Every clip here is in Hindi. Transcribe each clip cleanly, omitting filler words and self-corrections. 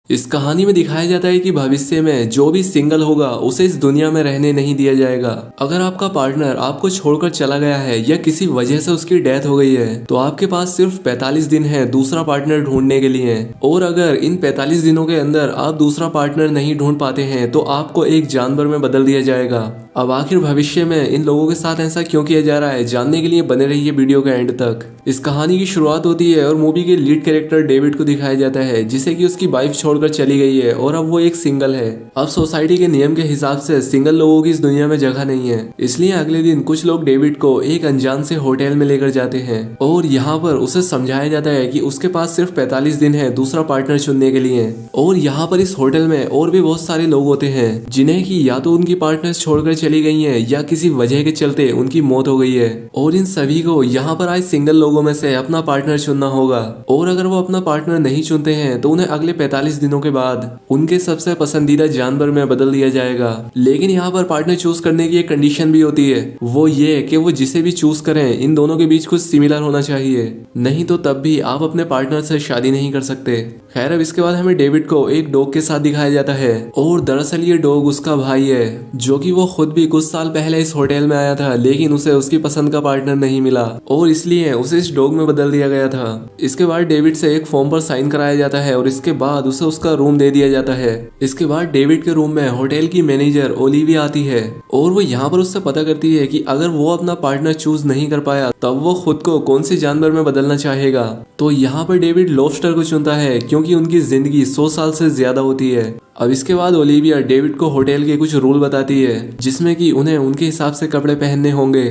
इस कहानी में दिखाया जाता है कि भविष्य में जो भी सिंगल होगा उसे इस दुनिया में रहने नहीं दिया जाएगा। अगर आपका पार्टनर आपको छोड़कर चला गया है या किसी वजह से उसकी डेथ हो गई है तो आपके पास सिर्फ 45 दिन है दूसरा पार्टनर ढूंढने के लिए। और अगर इन 45 दिनों के अंदर आप दूसरा पार्टनर नहीं ढूंढ पाते हैं तो आपको एक जानवर में बदल दिया जाएगा। अब आखिर भविष्य में इन लोगों के साथ ऐसा क्यों किया जा रहा है, जानने के लिए बने रहिए वीडियो के एंड तक। इस कहानी की शुरुआत होती है और मूवी के लीड कैरेक्टर डेविड को दिखाया जाता है जिसे कि उसकी वाइफ छोड़कर चली गई है और अब वो एक सिंगल है। अब सोसाइटी के नियम के हिसाब से सिंगल लोगों की इस दुनिया में जगह नहीं है, इसलिए अगले दिन कुछ लोग डेविड को एक अनजान से होटल में लेकर जाते हैं और यहाँ पर उसे समझाया जाता है कि उसके पास सिर्फ 45 दिन है दूसरा पार्टनर चुनने के लिए। और यहाँ पर इस होटल में और भी बहुत सारे लोग होते हैं जिन्हें की या तो उनकी पार्टनर छोड़कर चली गई है या किसी वजह के चलते उनकी मौत हो गई है। और इन सभी को यहाँ पर आए सिंगल लोगों में से अपना पार्टनर चुनना होगा और अगर वो अपना पार्टनर नहीं चुनते हैं तो उन्हें अगले 45 दिनों के बाद उनके सबसे पसंदीदा जानवर में बदल दिया जाएगा। लेकिन यहाँ पर पार्टनर चूज करने की एक कंडीशन भी होती है, वो ये कि वो जिसे भी चूज करें इन दोनों के बीच कुछ सिमिलर होना चाहिए, नहीं तो तब भी आप अपने पार्टनर से शादी नहीं कर सकते। खैर अब इसके बाद हमें डेविड को एक डॉग के साथ दिखाया जाता है और दरअसल ये डॉग उसका भाई है जो कि वो खुद भी कुछ साल पहले इस होटल में आया था लेकिन उसे उसकी पसंद का पार्टनर नहीं मिला और इसलिए उसे इस डॉग में बदल दिया गया था। इसके बाद डेविड से एक फॉर्म पर साइन कराया जाता है और इसके बाद उसे उसका रूम दे दिया जाता है। इसके बाद डेविड के रूम में होटल की मैनेजर ओलिविया आती है और वो यहाँ पर उससे पता करती है कि अगर वो अपना पार्टनर चूज नहीं कर पाया तब वो खुद को कौन से जानवर में बदलना चाहेगा। तो यहाँ पर डेविड लॉबस्टर को चुनता है क्योंकि उनकी जिंदगी 100 साल से ज्यादा होती है। अब इसके बाद ओलिविया डेविड को होटल के कुछ रूल बताती है जिसमें कि उन्हें उनके हिसाब से कपड़े पहनने होंगे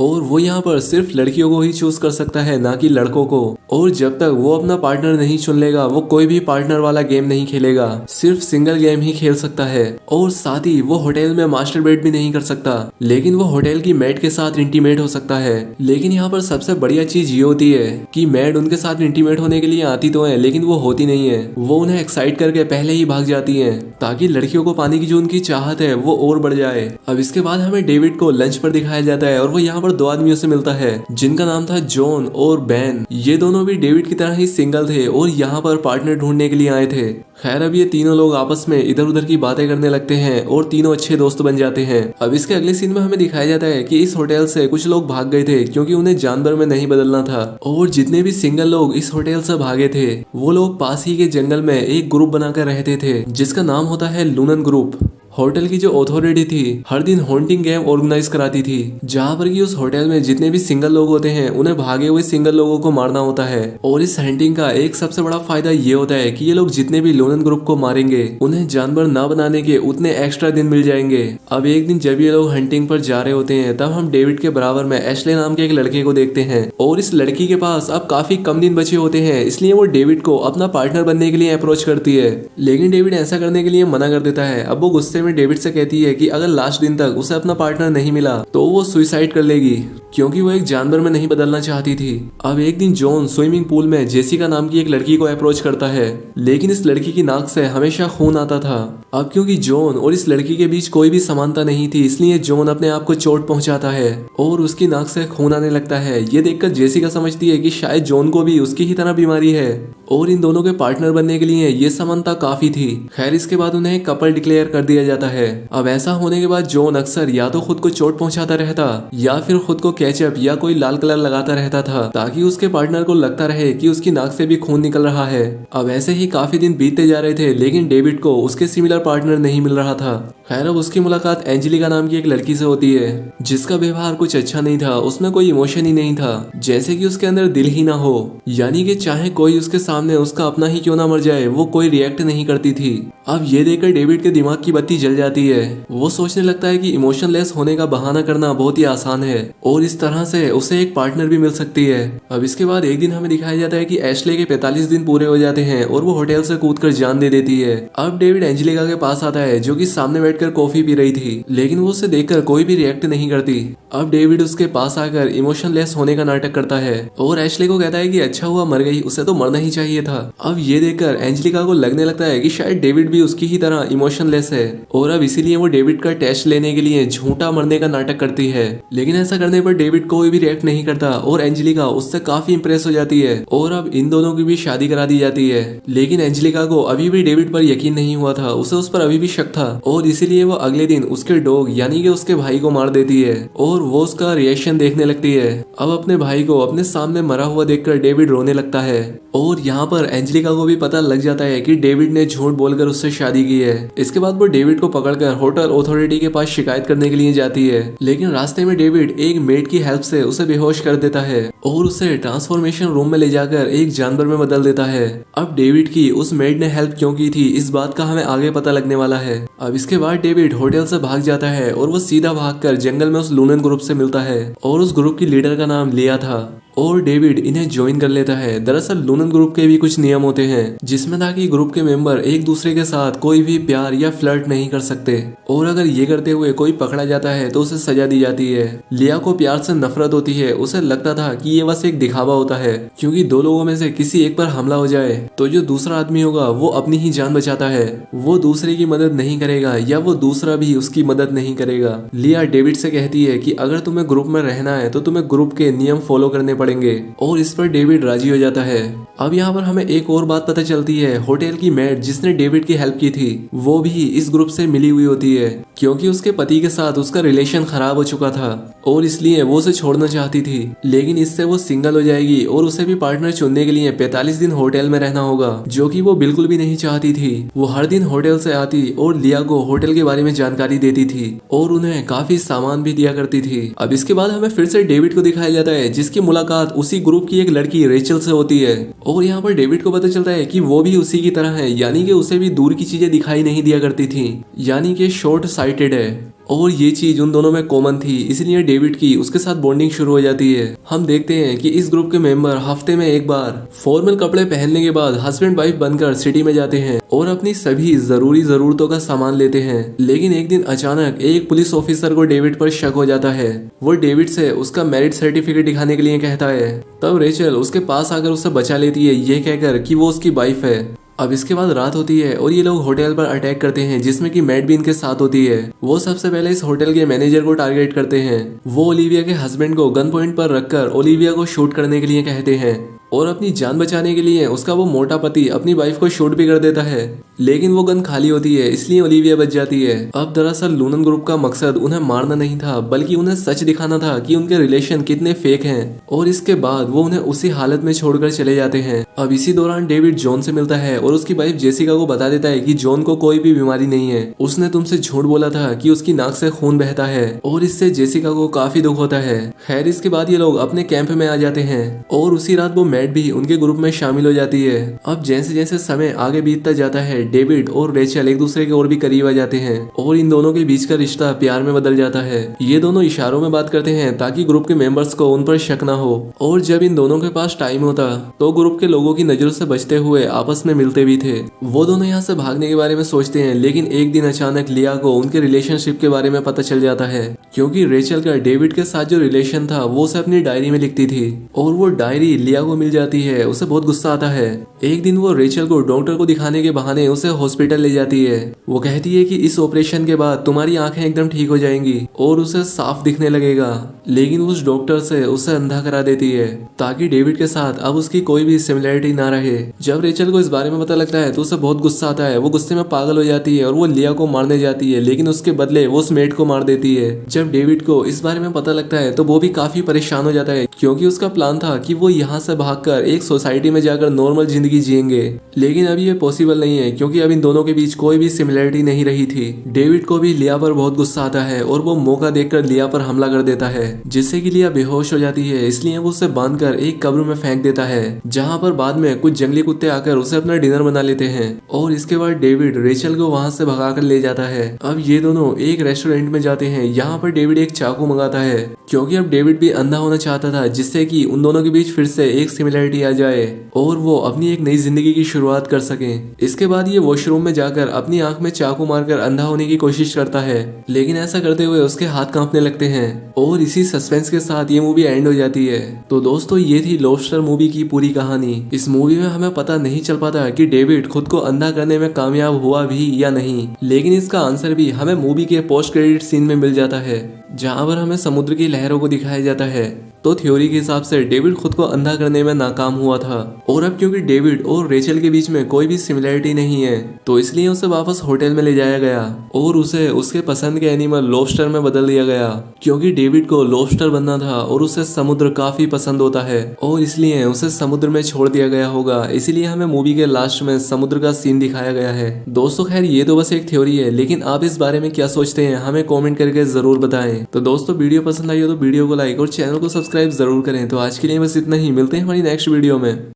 और वो यहाँ पर सिर्फ लड़कियों को ही चूज कर सकता है ना कि लड़कों को। और जब तक वो अपना पार्टनर नहीं चुन लेगा वो कोई भी पार्टनर वाला गेम नहीं खेलेगा, सिर्फ सिंगल गेम ही खेल सकता है। और साथ ही वो होटल में मास्टरबेट भी नहीं कर सकता, लेकिन वो होटल की मेड के साथ इंटीमेट हो सकता है। लेकिन यहाँ पर सबसे बढ़िया चीज ये होती है कि मेड उनके साथ इंटीमेट होने के लिए आती तो है लेकिन वो होती नहीं है, वो उन्हें एक्साइट करके पहले ही भाग जाती है ताकि लड़कियों को पाने की जो उनकी चाहत है वो और बढ़ जाए। अब इसके बाद हमें डेविड को लंच पर दिखाया जाता है और वो यहाँ पर 2 आदमियों से मिलता है जिनका नाम था जॉन और बेन। ये दोनों भी डेविड की तरह ही सिंगल थे और यहाँ पर पार्टनर ढूंढने के लिए आए थे। खैर अब ये तीनों लोग आपस में इधर उधर की बातें करने लगते हैं और तीनों अच्छे दोस्त बन जाते हैं। अब इसके अगले सीन में हमें दिखाया जाता है कि इस होटल से कुछ लोग भाग गए थे क्योंकि उन्हें जानवर में नहीं बदलना था और जितने भी सिंगल लोग इस होटल से भागे थे वो लोग पास ही के जंगल में एक ग्रुप बनाकर रहते थे जिसका नाम होता है लूनन ग्रुप। होटल की जो अथॉरिटी थी हर दिन हॉन्टिंग गेम ऑर्गेनाइज कराती थी जहाँ पर कि उस होटल में जितने भी सिंगल लोग होते हैं उन्हें भागे हुए सिंगल लोगों को मारना होता है। और इस हंटिंग का एक सबसे बड़ा फायदा ये होता है कि ये लोग जितने भी लोनन ग्रुप को मारेंगे उन्हें जानवर ना बनाने के उतने एक्स्ट्रा दिन मिल जाएंगे। अब एक दिन जब ये लोग हंटिंग पर जा रहे होते हैं तब हम डेविड के बराबर में एशले नाम के एक लड़के को देखते हैं और इस लड़की के पास अब काफी कम दिन बचे होते हैं, इसलिए वो डेविड को अपना पार्टनर बनने के लिए अप्रोच करती है। लेकिन डेविड ऐसा करने के लिए मना कर देता है। अब वो गुस्से में डेविड से कहती है कि अगर लास्ट दिन तक उसे अपना पार्टनर नहीं मिला तो वो सुसाइड कर लेगी क्योंकि वो एक जानवर में नहीं बदलना चाहती थी। अब एक दिन जॉन स्विमिंग पूल में जेसिका नाम की एक लड़की को अप्रोच करता है लेकिन इस लड़की की नाक से हमेशा खून आता था। अब क्योंकि जॉन और इस लड़की के बीच कोई भी समानता नहीं थी इसलिए जॉन अपने आप को चोट पहुंचाता है और उसकी नाक से खून आने लगता है। ये देखकर जेसिका समझती है कि शायद जॉन को भी उसकी ही तरह बीमारी है और इन दोनों के पार्टनर बनने के लिए ये समानता काफी थी। खैर इसके बाद उन्हें कपल डिक्लेयर कर दिया जाता है। अब ऐसा होने के बाद जॉन अक्सर या तो खुद को चोट पहुंचाता रहता या फिर खुद को केचप या कोई लाल कलर लगाता रहता था ताकि उसके पार्टनर को लगता रहे कि उसकी नाक से भी खून निकल रहा है। अब ऐसे ही काफी दिन बीतते जा रहे थे लेकिन डेविड को उसके सिमिलर पार्टनर नहीं मिल रहा था। खैर अब उसकी मुलाकात एंजेलिका नाम की एक लड़की से होती है जिसका व्यवहार कुछ अच्छा नहीं था, उसमें कोई इमोशन ही नहीं था, जैसे कि उसके अंदर दिल ही ना हो, यानी कि चाहे कोई उसके सामने उसका अपना ही क्यों ना मर जाए वो कोई रिएक्ट नहीं करती थी। अब ये देखकर डेविड के दिमाग की बत्ती जल जाती है। वो सोचने लगता है कि इमोशनलेस होने का बहाना करना बहुत ही आसान है और इस तरह से उसे एक पार्टनर भी मिल सकती है। अब इसके बाद एक दिन हमें दिखाया जाता है कि एशले के 45 दिन पूरे हो जाते हैं और वो होटल से कूदकर जान दे देती है। अब डेविड एंजेलिका के पास आता है जो कि सामने बैठकर बैठकर कॉफी पी रही थी, लेकिन वो उसे देखकर कोई भी रिएक्ट नहीं करती। अब डेविड उसके पास आकर इमोशनलेस होने का नाटक करता है और एशले को कहता है कि अच्छा हुआ मर गई, उसे तो मरना ही चाहिए था। अब ये देखकर एंजेलिका को लगने लगता है कि शायद डेविड भी उसकी ही तरह इमोशनलेस है और अब इसीलिए वो डेविड का टेस्ट लेने के लिए झूठा मरने का नाटक करती है। लेकिन ऐसा करने पर डेविड कोई भी रिएक्ट नहीं करता और एंजेलिका उससे काफी इंप्रेस हो जाती है और अब इन दोनों की भी शादी करा दी जाती है। लेकिन एंजेलिका को अभी भी डेविड पर यकीन नहीं हुआ था, उसे उस पर अभी भी शक था और इसीलिए वो अगले दिन उसके डॉग यानी कि उसके भाई को मार देती है और वो उसका रिएक्शन देखने लगती है। अब अपने भाई को अपने सामने मरा हुआ देखकर डेविड रोने लगता है और यहाँ पर एंजेलिका को भी पता लग जाता है कि डेविड ने झूठ बोलकर उससे शादी की है। इसके बाद वो डेविड को पकड़कर होटल अथॉरिटी के पास शिकायत करने के लिए जाती है, लेकिन रास्ते में डेविड एक मेड की हेल्प से उसे बेहोश कर देता है और उसे ट्रांसफॉर्मेशन रूम में ले जाकर एक जानवर में बदल देता है। अब डेविड की उस मेड ने हेल्प क्यों की थी इस बात का हमें आगे पता लगने वाला है। अब इसके बाद डेविड होटल से भाग जाता है और वो सीधा भागकर जंगल में उस लूनन ग्रुप से मिलता है और उस ग्रुप की लीडर का नाम लिया था और डेविड इन्हें ज्वाइन कर लेता है। दरअसल लूनन ग्रुप के भी कुछ नियम होते हैं जिसमें था कि ग्रुप के मेंबर एक दूसरे के साथ कोई भी प्यार या फ्लर्ट नहीं कर सकते और अगर ये करते हुए कोई पकड़ा जाता है तो उसे सजा दी जाती है। लिया को प्यार से नफरत होती है, उसे लगता था कि ये बस एक दिखावा होता है क्योंकि दो लोगों में से किसी एक पर हमला हो जाए तो जो दूसरा आदमी होगा वो अपनी ही जान बचाता है, वो दूसरे की मदद नहीं करेगा या वो दूसरा भी उसकी मदद नहीं करेगा। लिया डेविड से कहती है कि अगर तुम्हें ग्रुप में रहना है तो तुम्हें ग्रुप के नियम फॉलो करने पड़ेंगे और इस पर डेविड राजी हो जाता है। अब यहाँ पर हमें एक और बात पता चलती है, होटल की मेड जिसने डेविड की हेल्प की थी वो भी इस ग्रुप से मिली हुई होती है क्योंकि उसके पति के साथ उसका रिलेशन खराब हो चुका था और इसलिए वो उसे छोड़ना चाहती थी, लेकिन इससे वो सिंगल हो जाएगी और उसे भी पार्टनर चुनने के लिए 45 दिन होटल में रहना होगा जो कि वो बिल्कुल भी नहीं चाहती थी। वो हर दिन होटल से आती और लिया को होटल के बारे में जानकारी देती थी और उन्हें काफी सामान भी दिया करती थी। अब इसके बाद हमें फिर से डेविड को दिखाया जाता है जिसकी मुलाकात उसी ग्रुप की एक लड़की रेचल से होती है और यहाँ पर डेविड को पता चलता है कि वो भी उसी की तरह है, यानी कि उसे भी दूर की चीजें दिखाई नहीं दिया करती थी, यानी कि शॉर्ट साइटेड है और ये चीज उन दोनों में कॉमन थी, इसलिए डेविड की उसके साथ बॉन्डिंग शुरू हो जाती है। हम देखते हैं कि इस ग्रुप के मेंबर हफ्ते में एक बार फॉर्मल कपड़े पहनने के बाद हस्बैंड वाइफ बनकर सिटी में जाते हैं और अपनी सभी जरूरी जरूरतों का सामान लेते हैं। लेकिन एक दिन अचानक एक पुलिस ऑफिसर को डेविड पर शक हो जाता है। वो डेविड से उसका मैरिज सर्टिफिकेट दिखाने के लिए कहता है। तब रेचल उसके पास आकर उसे बचा लेती है ये कहकर कि वो उसकी वाइफ है। अब इसके बाद रात होती है और ये लोग होटल पर अटैक करते हैं जिसमें कि मैट भी इनके साथ होती है। वो सबसे पहले इस होटल के मैनेजर को टारगेट करते हैं। वो ओलिविया के हस्बैंड को गन पॉइंट पर रखकर ओलिविया को शूट करने के लिए कहते हैं और अपनी जान बचाने के लिए उसका वो मोटा पति अपनी वाइफ को शूट भी कर देता है, लेकिन वो गन खाली होती है इसलिए ओलिविया बच जाती है। अब दरअसल लूनन ग्रुप का मकसद उन्हें मारना नहीं था बल्कि उन्हें सच दिखाना था कि उनके रिलेशन कितने फेक हैं और इसके बाद वो उन्हें उसी हालत में छोड़कर चले जाते हैं। अब इसी दौरान डेविड जॉन से मिलता है और उसकी वाइफ जेसिका को बता देता है कि जॉन को कोई भी बीमारी नहीं है, उसने तुमसे झूठ बोला था कि उसकी नाक से खून बहता है और इससे जेसिका को काफी दुख होता है। खैर इसके बाद ये लोग अपने कैंप में आ जाते हैं और उसी रात वो मैट भी उनके ग्रुप में शामिल हो जाती है। अब जैसे जैसे समय आगे बीतता जाता है डेविड और रेचल एक दूसरे के और भी करीब आ जाते हैं और इन दोनों के बीच का रिश्ता प्यार में बदल जाता है। ये दोनों इशारों में बात करते हैं ताकि ग्रुप के मेंबर्स को उन पर शक ना हो और जब इन दोनों के पास टाइम होता तो ग्रुप के लोगों की नजरों से बचते हुए आपस में मिलते भी थे। वो दोनों यहाँ से भागने के बारे में सोचते हैं, लेकिन एक दिन अचानक लिया को उनके रिलेशनशिप के बारे में पता चल जाता है क्योंकि रेचल का डेविड के साथ जो रिलेशन था वो उसे अपनी डायरी में लिखती थी और वो डायरी लिया को मिल जाती है। उसे बहुत गुस्सा आता है। एक दिन वो रेचल को डॉक्टर को दिखाने के बहाने उसे हॉस्पिटल ले जाती है। वो कहती है कि इस ऑपरेशन के बाद तुम्हारी आंखें एकदम ठीक हो जाएंगी और उसे साफ दिखने लगेगा, लेकिन उस डॉक्टर से उसे अंधा करा देती है ताकि डेविड के साथ अब उसकी कोई भी सिमिलरिटी ना रहे। जब रेचल को इस बारे में पता लगता है तो उसे बहुत गुस्सा आता है। वो गुस्से में पागल हो जाती है और वो लिया को मारने जाती है, लेकिन उसके बदले वो उस मेट को मार देती है। जब डेविड को इस बारे में पता लगता है तो वो भी काफी परेशान हो जाता है क्योंकि उसका प्लान था कि वो यहाँ से भागकर एक सोसाइटी में जाकर नॉर्मल जिंदगी जिएंगे, लेकिन अभी ये पॉसिबल नहीं है क्योंकि अब इन दोनों के बीच कोई भी सिमिलरिटी नहीं रही थी। डेविड को भी लिया पर बहुत गुस्सा आता है और वो मौका देखकर लिया पर हमला कर देता है जिससे कि लिया बेहोश हो जाती है, इसलिए वो उसे बांधकर एक कब्र में फेंक देता है जहाँ पर बाद में कुछ जंगली कुत्ते आकर उसे अपना डिनर बना लेते हैं और इसके बाद डेविड रेचल को वहां से भगाकर ले जाता है। अब ये दोनों एक रेस्टोरेंट में जाते हैं। यहाँ पर डेविड एक चाकू मंगाता है क्योंकि अब डेविड भी अंधा होना चाहता था जिससे कि उन दोनों के बीच फिर से एक सिमिलरिटी आ जाए और वो अपनी एक नई जिंदगी की शुरुआत कर सकें। इसके बाद ये वॉशरूम में जाकर अपनी आंख में चाकू मारकर अंधा होने की कोशिश करता है, लेकिन ऐसा करते हुए उसके हाथ कांपने लगते हैं और इसी सस्पेंस के साथ ये मूवी एंड हो जाती है। तो दोस्तों ये थी लॉबस्टर मूवी की पूरी कहानी। इस मूवी में हमें पता नहीं चल पाता कि डेविड खुद को अंधा करने में कामयाब हुआ भी या नहीं, लेकिन इसका आंसर भी हमें मूवी के पोस्ट क्रेडिट सीन में मिल जाता है, जहां पर हमें समुद्र की लहरों को दिखाया जाता है। तो थ्योरी के हिसाब से डेविड खुद को अंधा करने में नाकाम हुआ था और अब क्योंकि डेविड और रेचल के बीच में कोई भी सिमिलरिटी नहीं है, तो इसलिए उसे वापस होटल में ले जाया गया और उसे उसके पसंद के एनिमल लॉबस्टर में बदल दिया गया, क्योंकि डेविड को लॉबस्टर बनना था और उसे समुद्र काफी पसंद होता है और इसलिए उसे समुद्र में छोड़ दिया गया होगा। इसीलिए हमें मूवी के लास्ट में समुद्र का सीन दिखाया गया है। दोस्तों खैर ये तो बस एक थ्योरी है, लेकिन आप इस बारे में क्या सोचते हैं हमें कॉमेंट करके जरूर बताएं। तो दोस्तों वीडियो पसंद आई हो तो वीडियो को लाइक और चैनल को सब्सक्राइब जरूर करें। तो आज के लिए बस इतना ही, मिलते हैं हमारी नेक्स्ट वीडियो में।